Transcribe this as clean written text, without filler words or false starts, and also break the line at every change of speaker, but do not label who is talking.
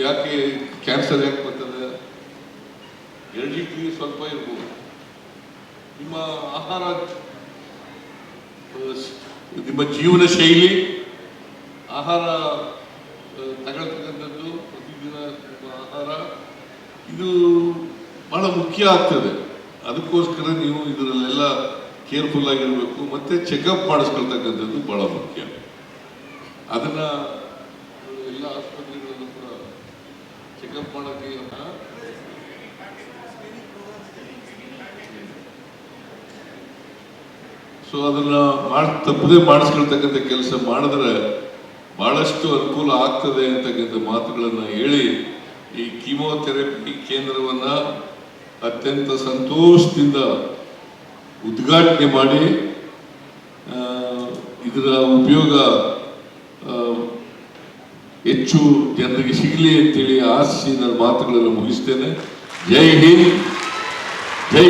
ಯಾಕೆ ಕ್ಯಾನ್ಸರ್ ಯಾಕೆ ಬರ್ತದೆ? ಹೆರಿಡಿಟಿ ಸ್ವಲ್ಪ ಇರ್ಬೋದು. ನಿಮ್ಮ ಆಹಾರ, ನಿಮ್ಮ ಜೀವನ ಶೈಲಿ, ಆಹಾರ ತಗೊಳ್ತಕ್ಕಂಥದ್ದು, ಪ್ರತಿದಿನ ನಿಮ್ಮ ಆಹಾರ ಇದು ಬಹಳ ಮುಖ್ಯ ಆಗ್ತದೆ. ಅದಕ್ಕೋಸ್ಕರ ನೀವು ಇದರಲ್ಲೆಲ್ಲ ಕೇರ್ಫುಲ್ ಆಗಿರಬೇಕು. ಮತ್ತೆ ಚೆಕಪ್ ಮಾಡಿಸ್ಕೊಳ್ತಕ್ಕಂಥದ್ದು ಬಹಳ ಮುಖ್ಯ. ಅದನ್ನ ಎಲ್ಲ ಆಸ್ಪತ್ರೆಗಳಲ್ಲೂ ಕೂಡ ಚೆಕಪ್ ಮಾಡೋಕ್ಕೆ ಸೊ ಅದನ್ನ ತಪ್ಪದೇ ಮಾಡಿಸ್ಕೊಳ್ತಕ್ಕಂಥ ಕೆಲಸ ಮಾಡಿದ್ರೆ ಬಹಳಷ್ಟು ಅನುಕೂಲ ಆಗ್ತದೆ ಅಂತಕ್ಕಂಥ ಮಾತುಗಳನ್ನ ಹೇಳಿ ಈ ಕೀಮೋಥೆರಪಿ ಕೇಂದ್ರವನ್ನ ಅತ್ಯಂತ ಸಂತೋಷದಿಂದ ಉದ್ಘಾಟನೆ ಮಾಡಿ ಇದರ ಉಪಯೋಗ ಹೆಚ್ಚು ಜನರಿಗೆ ಸಿಗಲಿ ಅಂತೇಳಿ ಆಶಿಸಿ ನನ್ನ ಮಾತುಗಳನ್ನು ಮುಗಿಸ್ತೇನೆ. ಜೈ ಹಿಂದ್, ಜೈ